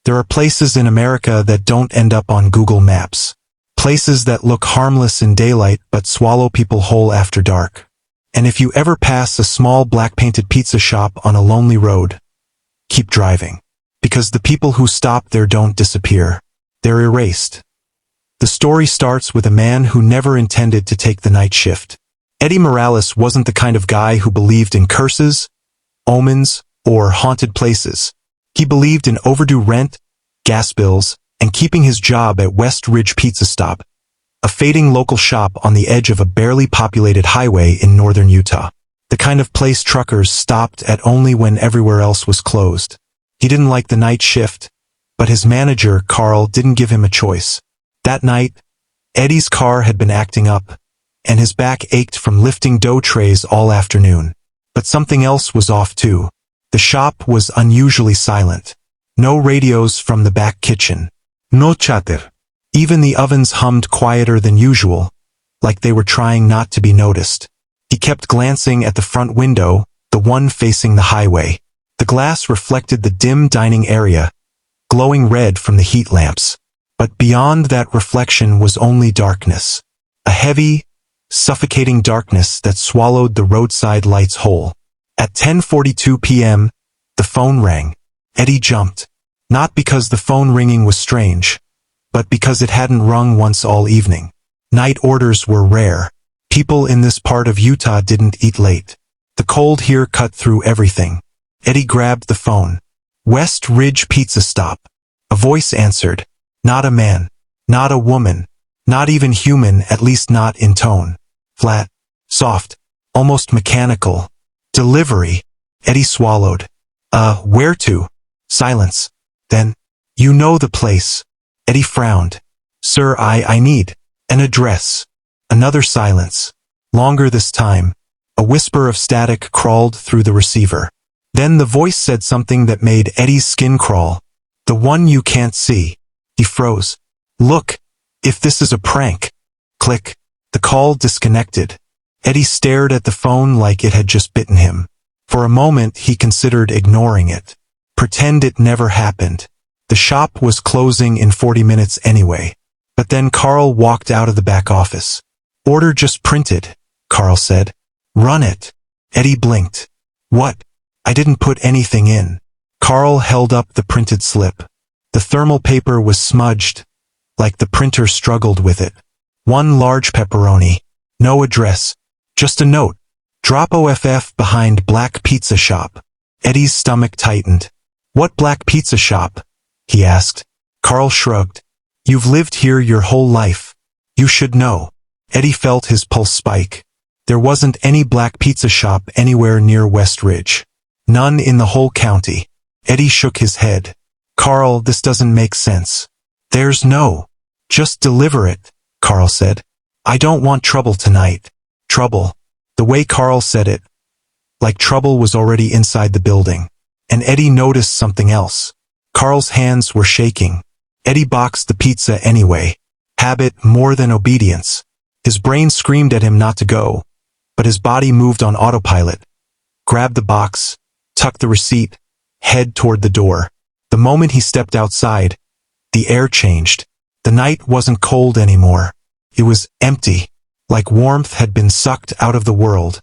There are places in America that don't end up on Google Maps. Places that look harmless in daylight but swallow people whole after dark. And if you ever pass a small black-painted pizza shop on a lonely road, keep driving. Because the people who stop there don't disappear. They're erased. The story starts with a man who never intended to take the night shift. Eddie Morales wasn't the kind of guy who believed in curses, omens, or haunted places. He believed in overdue rent, gas bills, and keeping his job at West Ridge Pizza Stop, a fading local shop on the edge of a barely populated highway in northern Utah. The kind of place truckers stopped at only when everywhere else was closed. He didn't like the night shift, but his manager, Carl, didn't give him a choice. That night, Eddie's car had been acting up, and his back ached from lifting dough trays all afternoon. But something else was off too. The shop was unusually silent. No radios from the back kitchen. No chatter. Even the ovens hummed quieter than usual, like they were trying not to be noticed. He kept glancing at the front window, the one facing the highway. The glass reflected the dim dining area, glowing red from the heat lamps. But beyond that reflection was only darkness. A heavy, suffocating darkness that swallowed the roadside lights whole. At 10:42 p.m., the phone rang. Eddie jumped. Not because the phone ringing was strange, but because it hadn't rung once all evening. Night orders were rare. People in this part of Utah didn't eat late. The cold here cut through everything. Eddie grabbed the phone. West Ridge Pizza Stop. A voice answered. Not a man. Not a woman. Not even human, at least not in tone. Flat. Soft. Almost mechanical. Delivery. Eddie swallowed. Where to? Silence. Then, you know the place. Eddie frowned. Sir, I need an address. Another silence. Longer this time. A whisper of static crawled through the receiver. Then the voice said something that made Eddie's skin crawl. The one you can't see. He froze. Look, if this is a prank. Click. The call disconnected. Eddie stared at the phone like it had just bitten him. For a moment he considered ignoring it. Pretend it never happened. The shop was closing in 40 minutes anyway. But then Carl walked out of the back office. Order just printed, Carl said. Run it. Eddie blinked. What? I didn't put anything in. Carl held up the printed slip. The thermal paper was smudged, like the printer struggled with it. One large pepperoni. No address. Just a note. Drop OFF behind Black Pizza Shop. Eddie's stomach tightened. What Black Pizza Shop? He asked. Carl shrugged. You've lived here your whole life. You should know. Eddie felt his pulse spike. There wasn't any Black Pizza Shop anywhere near West Ridge. None in the whole county. Eddie shook his head. Carl, this doesn't make sense. There's no. Just deliver it, Carl said. I don't want trouble tonight. Trouble. The way Carl said it, like trouble was already inside the building. And Eddie noticed something else. Carl's hands were shaking. Eddie boxed the pizza anyway. Habit more than obedience. His brain screamed at him not to go, but his body moved on autopilot. Grabbed the box, tucked the receipt, head toward the door. The moment he stepped outside, the air changed. The night wasn't cold anymore. It was empty, like warmth had been sucked out of the world,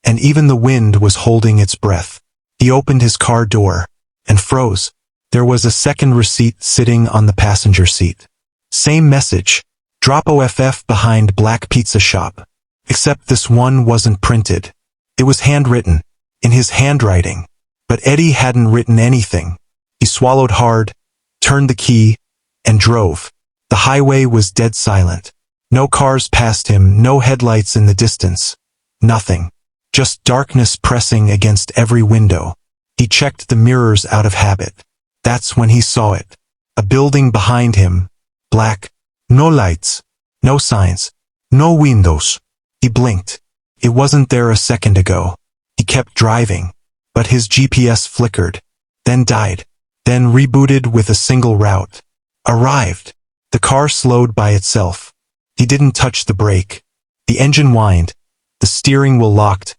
and even the wind was holding its breath. He opened his car door, and froze. There was a second receipt sitting on the passenger seat. Same message. Drop OFF behind Black Pizza Shop. Except this one wasn't printed. It was handwritten, in his handwriting. But Eddie hadn't written anything. He swallowed hard, turned the key, and drove. The highway was dead silent. No cars passed him, no headlights in the distance. Nothing. Just darkness pressing against every window. He checked the mirrors out of habit. That's when he saw it. A building behind him. Black. No lights. No signs. No windows. He blinked. It wasn't there a second ago. He kept driving. But his GPS flickered. Then died. Then rebooted with a single route. Arrived. The car slowed by itself. He didn't touch the brake. The engine whined. The steering wheel locked.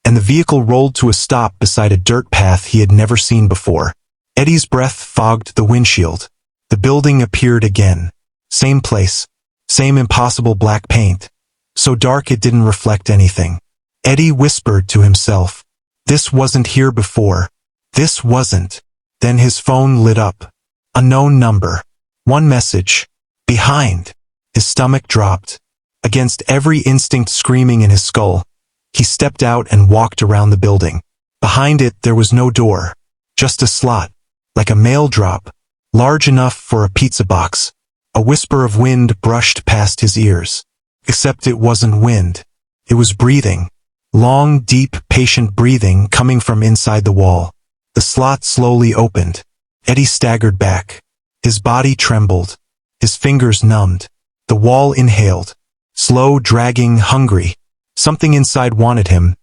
And the vehicle rolled to a stop beside a dirt path he had never seen before. Eddie's breath fogged the windshield. The building appeared again. Same place. Same impossible black paint. So dark it didn't reflect anything. Eddie whispered to himself. This wasn't here before. This wasn't. Then his phone lit up. Unknown number. One message. Behind. His stomach dropped. Against every instinct screaming in his skull, he stepped out and walked around the building. Behind it there was no door. Just a slot. Like a mail drop. Large enough for a pizza box. A whisper of wind brushed past his ears. Except it wasn't wind. It was breathing. Long, deep, patient breathing coming from inside the wall. The slot slowly opened. Eddie staggered back. His body trembled. His fingers numbed. The wall inhaled. Slow, dragging, hungry. Something inside wanted him.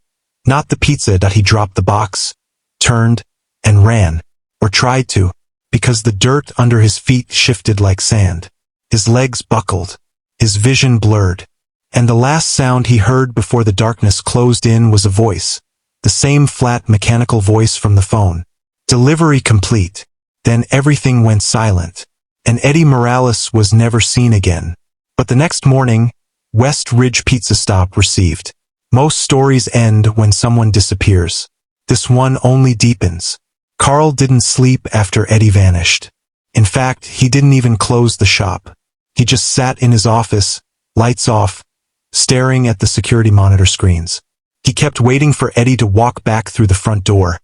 Not the pizza that he dropped the box, turned, and ran. Or tried to. Because the dirt under his feet shifted like sand. His legs buckled. His vision blurred. And the last sound he heard before the darkness closed in was a voice. The same flat mechanical voice from the phone. Delivery complete. Then everything went silent. And Eddie Morales was never seen again. But the next morning, West Ridge Pizza Stop received. Most stories end when someone disappears. This one only deepens. Carl didn't sleep after Eddie vanished. In fact, he didn't even close the shop. He just sat in his office, lights off, staring at the security monitor screens. He kept waiting for Eddie to walk back through the front door.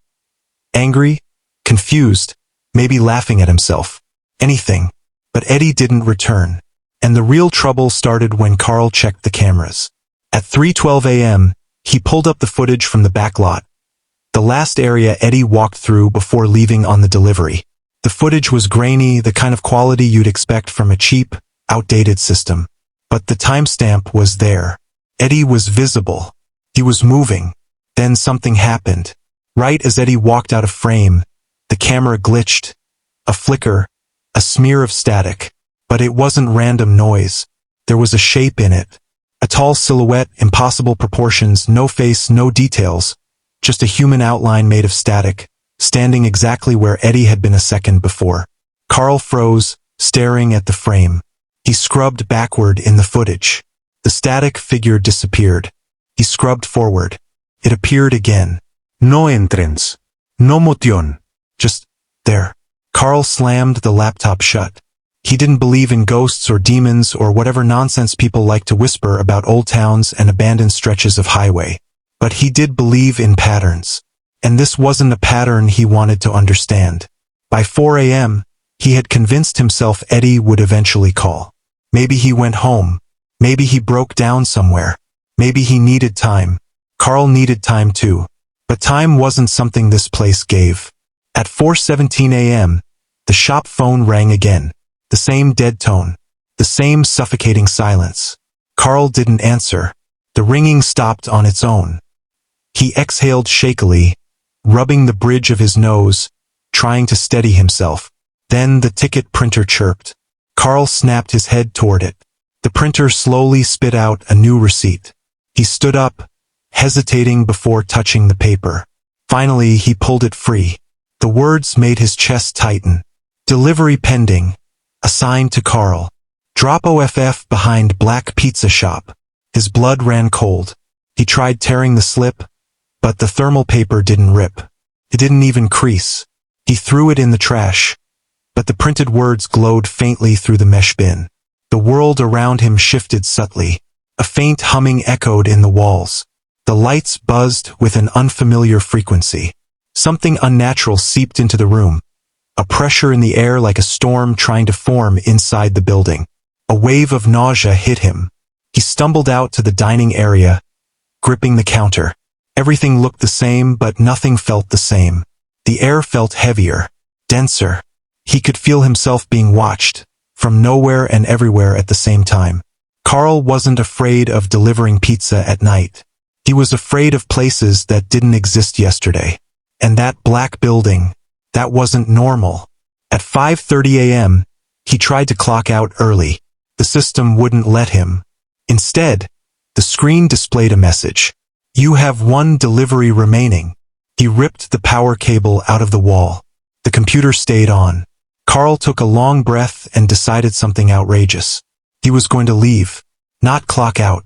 Angry, confused, maybe laughing at himself. Anything. But Eddie didn't return. And the real trouble started when Carl checked the cameras. At 3:12 a.m., he pulled up the footage from the back lot. The last area Eddie walked through before leaving on the delivery. The footage was grainy, the kind of quality you'd expect from a cheap, outdated system. But the timestamp was there. Eddie was visible. He was moving. Then something happened. Right as Eddie walked out of frame, the camera glitched. A flicker, a smear of static. But it wasn't random noise. There was a shape in it. A tall silhouette, impossible proportions, no face, no details. Just a human outline made of static, standing exactly where Eddie had been a second before. Carl froze, staring at the frame. He scrubbed backward in the footage. The static figure disappeared. He scrubbed forward. It appeared again. No entrance. No motion. Just there. Carl slammed the laptop shut. He didn't believe in ghosts or demons or whatever nonsense people like to whisper about old towns and abandoned stretches of highway. But he did believe in patterns. And this wasn't a pattern he wanted to understand. By 4 a.m., he had convinced himself Eddie would eventually call. Maybe he went home. Maybe he broke down somewhere. Maybe he needed time. Carl needed time too. But time wasn't something this place gave. At 4:17 a.m., the shop phone rang again. The same dead tone. The same suffocating silence. Carl didn't answer. The ringing stopped on its own. He exhaled shakily, rubbing the bridge of his nose, trying to steady himself. Then the ticket printer chirped. Carl snapped his head toward it. The printer slowly spit out a new receipt. He stood up, hesitating before touching the paper. Finally, he pulled it free. The words made his chest tighten. Delivery pending. Assigned to Carl. Drop OFF behind Black Pizza Shop. His blood ran cold. He tried tearing the slip, but the thermal paper didn't rip. It didn't even crease. He threw it in the trash, but the printed words glowed faintly through the mesh bin. The world around him shifted subtly. A faint humming echoed in the walls. The lights buzzed with an unfamiliar frequency. Something unnatural seeped into the room. A pressure in the air like a storm trying to form inside the building. A wave of nausea hit him. He stumbled out to the dining area, gripping the counter. Everything looked the same, but nothing felt the same. The air felt heavier, denser. He could feel himself being watched, from nowhere and everywhere at the same time. Carl wasn't afraid of delivering pizza at night. He was afraid of places that didn't exist yesterday. And that black building, that wasn't normal. At 5:30 a.m., he tried to clock out early. The system wouldn't let him. Instead, the screen displayed a message. You have one delivery remaining. He ripped the power cable out of the wall. The computer stayed on. Carl took a long breath and decided something outrageous. He was going to leave. Not clock out.